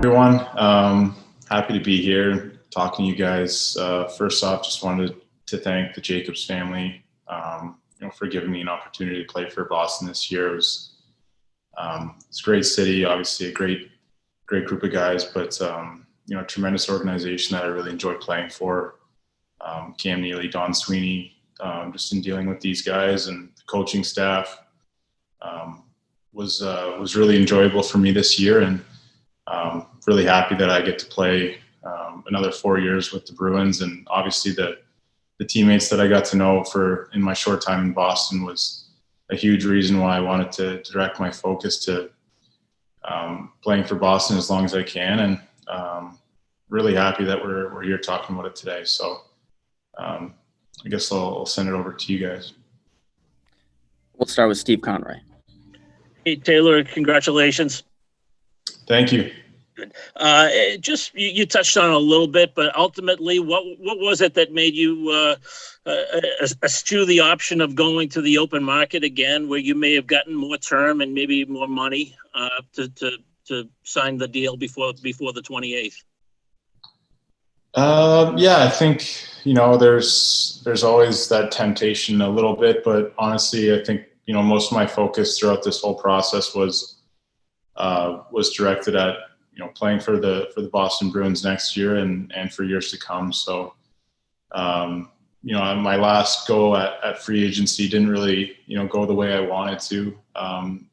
Everyone. Happy to be here talking to you guys. First off, just wanted to thank the Jacobs family, for giving me an opportunity to play for Boston this year. It's a great city, obviously a great group of guys, but a tremendous organization that I really enjoyed playing for. Cam Neely, Don Sweeney, just in dealing with these guys and the coaching staff was really enjoyable for me this year, and really happy that I get to play another 4 years with the Bruins. And obviously the teammates that I got to know in my short time in Boston was a huge reason why I wanted to direct my focus to playing for Boston as long as I can. And really happy that we're here talking about it today. So I guess I'll send it over to you guys. We'll start with Steve Conroy. Hey, Taylor, congratulations. Thank you. Just you touched on it a little bit, but ultimately, what was it that made you eschew the option of going to the open market again, where you may have gotten more term and maybe more money to sign the deal before the 28th? Yeah, I think there's always that temptation a little bit, but honestly, I think most of my focus throughout this whole process was directed at playing for the Boston Bruins next year and for years to come. So, my last go at free agency didn't really, go the way I wanted to.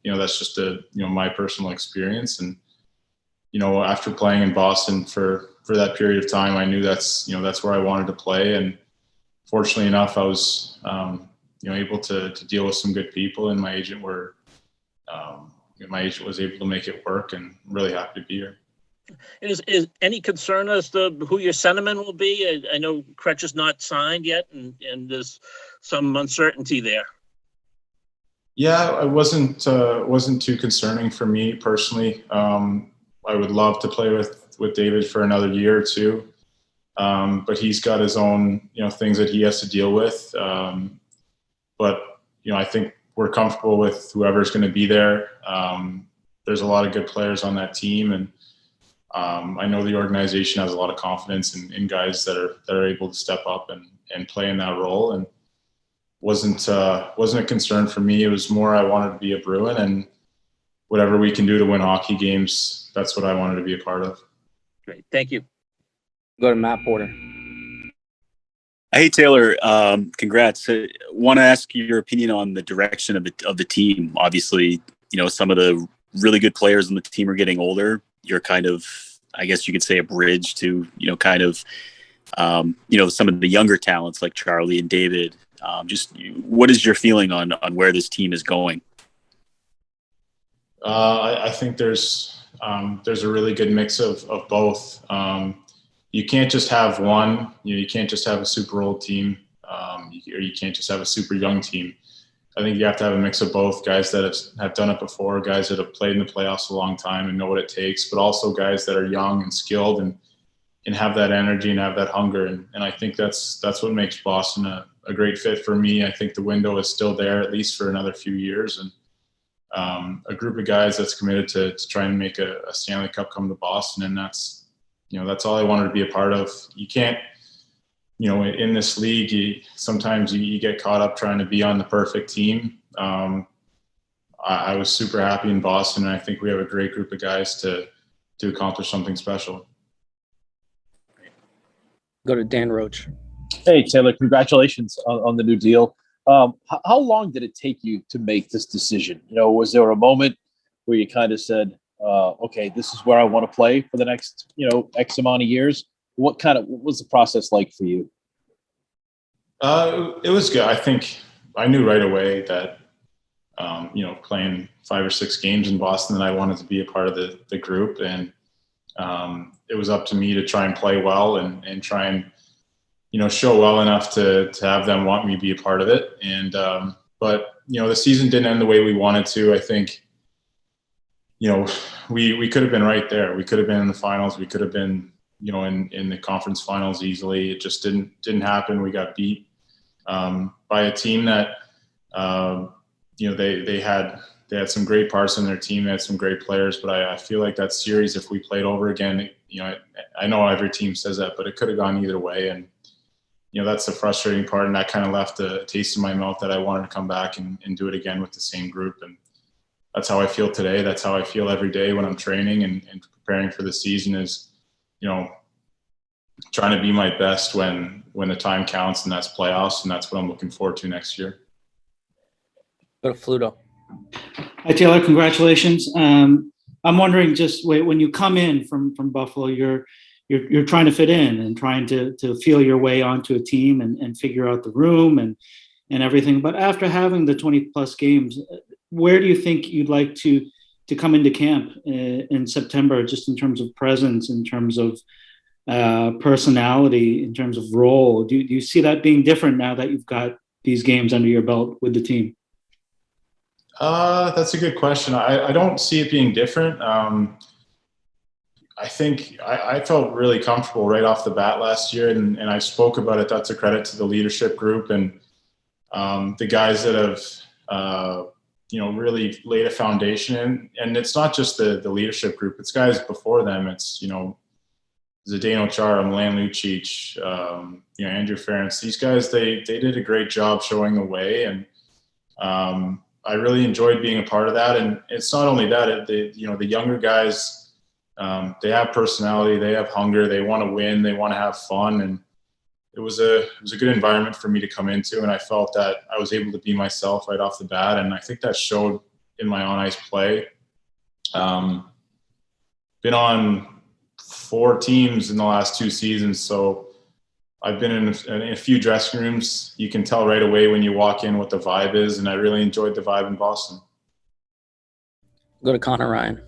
That's just my personal experience. And, after playing in Boston for that period of time, I knew that's where I wanted to play. And fortunately enough, I was, able to deal with some good people, and my agent was able to make it work, and I'm really happy to be here. Is any concern as to who your centerman will be? I know Kretsch is not signed yet, and there's some uncertainty there. Yeah, it wasn't too concerning for me personally. I would love to play with David for another year or two, but he's got his own things that he has to deal with. But I think we're comfortable with whoever's going to be there. There's a lot of good players on that team, and I know the organization has a lot of confidence in guys that are able to step up and play in that role. And wasn't a concern for me. It was more I wanted to be a Bruin, and whatever we can do to win hockey games, that's what I wanted to be a part of. Great, thank you. Go to Matt Porter. Hey, Taylor, congrats. I want to ask your opinion on the direction of the team. Obviously, some of the really good players on the team are getting older. You're kind of, I guess you could say, a bridge to, some of the younger talents like Charlie and David. Just what is your feeling on where this team is going? I think there's a really good mix of both. You can't just have one. You can't just have a super old team, or you can't just have a super young team. I think you have to have a mix of both, guys that have done it before, guys that have played in the playoffs a long time and know what it takes, but also guys that are young and skilled and have that energy and have that hunger. And I think that's what makes Boston a great fit for me. I think the window is still there, at least for another few years. And a group of guys that's committed to try and make a Stanley Cup come to Boston. And that's all I wanted to be a part of. You can't, in this league, sometimes you get caught up trying to be on the perfect team. I was super happy in Boston, and I think we have a great group of guys to accomplish something special. Go to Dan Roach. Hey, Taylor, congratulations on the new deal. How long did it take you to make this decision? Was there a moment where you kind of said, okay, this is where I want to play for the next, X amount of years? What was the process like for you? It was good. I think I knew right away that, playing 5 or 6 games in Boston, that I wanted to be a part of the group. And it was up to me to try and play well and try and, show well enough to have them want me to be a part of it. And, but, the season didn't end the way we wanted to. I think, we could have been right there. We could have been in the finals. We could have been, in the conference finals easily. It just didn't happen. We got beat by a team that, they they had some great parts in their team. They had some great players, but I feel like that series, if we played over again, I know every team says that, but it could have gone either way. And, that's the frustrating part. And that kind of left a taste in my mouth that I wanted to come back and do it again with the same group. And that's how I feel today. That's how I feel every day when I'm training and preparing for the season is, trying to be my best when the time counts, and that's playoffs. And that's what I'm looking forward to next year. Go to Fluto. Hi, Taylor. Congratulations. I'm wondering, just when you come in from Buffalo, you're trying to fit in and trying to feel your way onto a team and figure out the room and everything. But after having the 20 plus games, where do you think you'd like to come into camp in September, just in terms of presence, in terms of personality, in terms of role? Do you see that being different now that you've got these games under your belt with the team? That's a good question. I don't see it being different. I think I felt really comfortable right off the bat last year, and I spoke about it. That's a credit to the leadership group and the guys that have, really laid a foundation. And it's not just the leadership group. It's guys before them. It's, Zdeno Chara, Milan Lucic, Andrew Ferentz. These guys, they did a great job showing the way. And I really enjoyed being a part of that. And it's not only that, the younger guys, they have personality, they have hunger, they want to win, they want to have fun. And it was a good environment for me to come into. And I felt that I was able to be myself right off the bat. And I think that showed in my on ice play. Been on 4 teams in the last 2 seasons. So I've been in a few dressing rooms. You can tell right away when you walk in what the vibe is. And I really enjoyed the vibe in Boston. Go to Connor Ryan.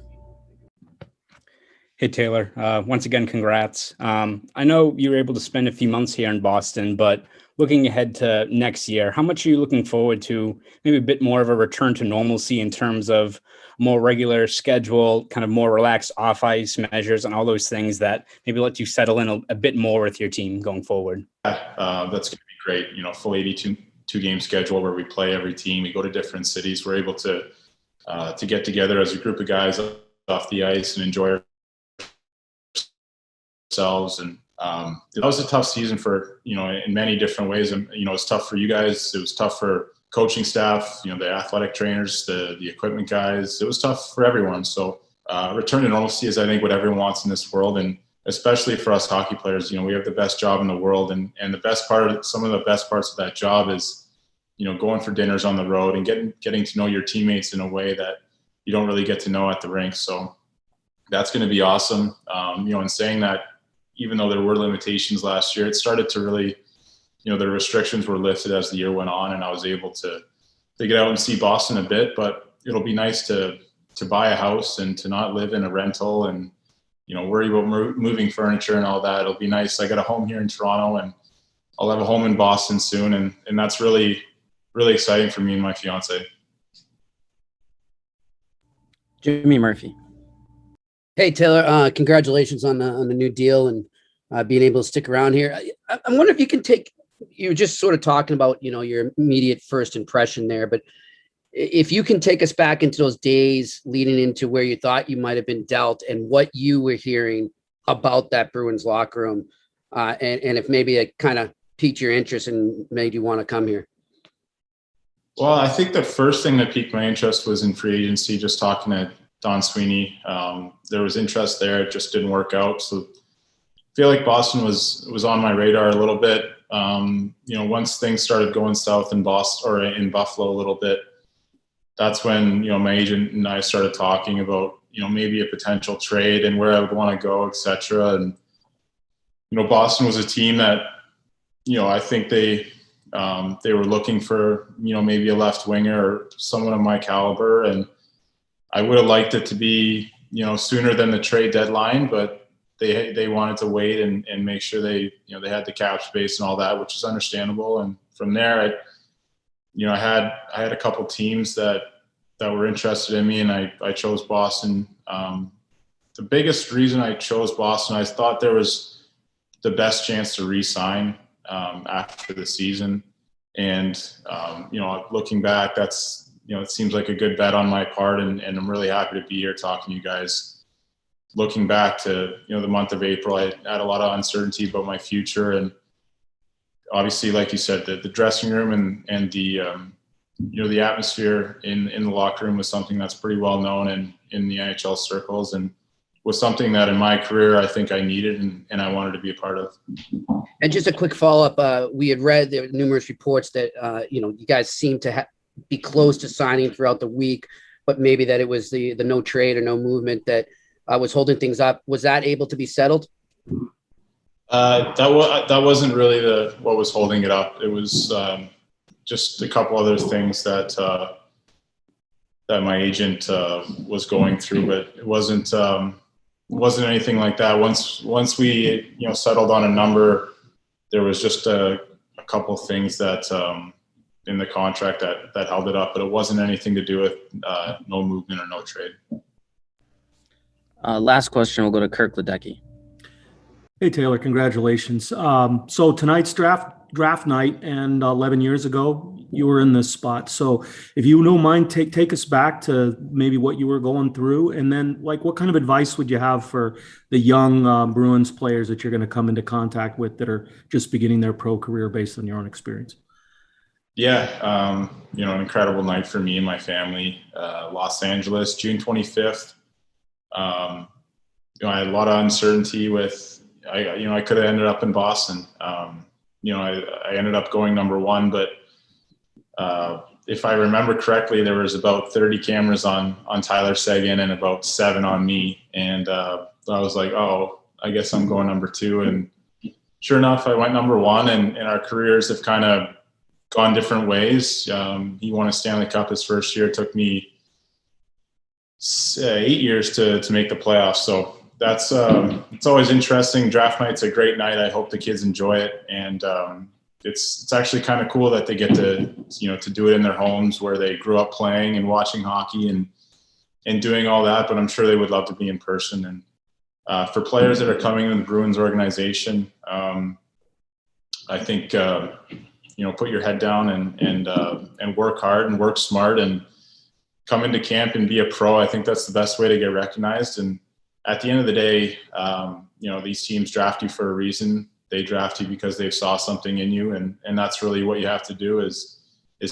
Hey, Taylor. Once again, congrats. I know you were able to spend a few months here in Boston, but looking ahead to next year, how much are you looking forward to maybe a bit more of a return to normalcy in terms of more regular schedule, kind of more relaxed off-ice measures and all those things that maybe let you settle in a bit more with your team going forward? That's going to be great. Full 82 game schedule where we play every team. We go to different cities. We're able to get together as a group of guys off the ice and enjoy ourselves. And that was a tough season for, in many different ways. And, it's tough for you guys. It was tough for coaching staff, the athletic trainers, the equipment guys. It was tough for everyone. So return to normalcy is, I think, what everyone wants in this world. And especially for us hockey players, we have the best job in the world. And the best part, some of the best parts of that job is, going for dinners on the road and getting to know your teammates in a way that you don't really get to know at the rink. So that's going to be awesome. In saying that, even though there were limitations last year, it started to really, the restrictions were lifted as the year went on, and I was able to get out and see Boston a bit. But it'll be nice to buy a house and to not live in a rental and, worry about moving furniture and all that. It'll be nice. I got a home here in Toronto, and I'll have a home in Boston soon. And that's really, really exciting for me and my fiance. Jimmy Murphy. Hey, Taylor, congratulations on the new deal and being able to stick around here. I'm wondering if you can you were just sort of talking about, your immediate first impression there, but if you can take us back into those days leading into where you thought you might have been dealt and what you were hearing about that Bruins locker room, and if maybe it kind of piqued your interest and made you want to come here. Well, I think the first thing that piqued my interest was in free agency, just talking to Don Sweeney. There was interest there. It just didn't work out. So I feel like Boston was on my radar a little bit. Once things started going south in Boston or in Buffalo a little bit, that's when, my agent and I started talking about, maybe a potential trade and where I would want to go, et cetera. And, Boston was a team that, I think they were looking for, maybe a left winger or someone of my caliber. And I would have liked it to be, sooner than the trade deadline, but they wanted to wait and make sure they had the cap space and all that, which is understandable. And from there, I had a couple teams that were interested in me, and I chose Boston. The biggest reason I chose Boston, I thought there was the best chance to re-sign after the season. And, looking back, that's it seems like a good bet on my part, and I'm really happy to be here talking to you guys. Looking back to, the month of April, I had a lot of uncertainty about my future, and obviously, like you said, the dressing room and the, the atmosphere in the locker room was something that's pretty well known in the NHL circles, and was something that in my career I think I needed and I wanted to be a part of. And just a quick follow-up, we had read there were numerous reports that, you guys seemed to be close to signing throughout the week, but maybe that it was the no trade or no movement that was holding things up. Was that able to be settled? That wasn't really what was holding it up. It was just a couple other things that my agent was going through, but it wasn't anything like that. Once we settled on a number, there was just a couple things that in the contract that held it up, but it wasn't anything to do with no movement or no trade. Last question will go to Kirk Ledecky. Hey, Taylor, congratulations. So tonight's draft night, and 11 years ago, you were in this spot. So if you don't mind, take us back to maybe what you were going through, and then what kind of advice would you have for the young Bruins players that you're going to come into contact with that are just beginning their pro career based on your own experience? Yeah, an incredible night for me and my family. Los Angeles, June 25th. I had a lot of uncertainty with. I could have ended up in Boston. I ended up going number one, but if I remember correctly, there was about 30 cameras on Tyler Seguin and about 7 on me. And I was like, oh, I guess I'm going number 2. And sure enough, I went number 1, and our careers have kind of gone different ways. He won a Stanley Cup his first year. It took me 8 years to make the playoffs. So that's it's always interesting. Draft night's a great night. I hope the kids enjoy it, and it's actually kind of cool that they get to to do it in their homes where they grew up playing and watching hockey and doing all that. But I'm sure they would love to be in person. And for players that are coming into the Bruins organization, I think put your head down and work hard and work smart and come into camp and be a pro. I think that's the best way to get recognized. And at the end of the day, these teams draft you for a reason. They draft you because they saw something in you, and that's really what you have to do is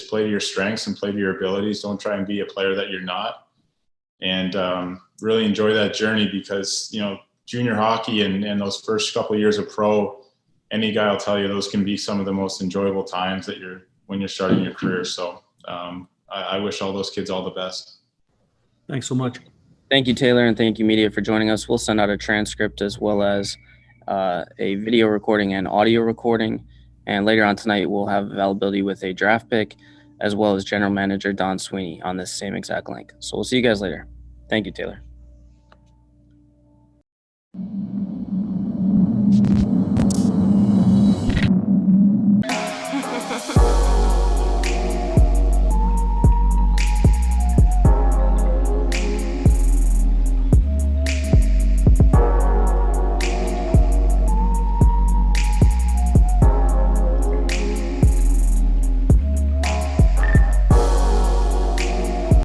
play to your strengths and play to your abilities. Don't try and be a player that you're not, and really enjoy that journey, because junior hockey and those first couple of years of pro, any guy will tell you those can be some of the most enjoyable times when you're starting your career. So I wish all those kids all the best. Thanks so much. Thank you, Taylor, and thank you, media, for joining us. We'll send out a transcript as well as a video recording and audio recording. And later on tonight, we'll have availability with a draft pick as well as general manager Don Sweeney on this same exact link. So we'll see you guys later. Thank you, Taylor.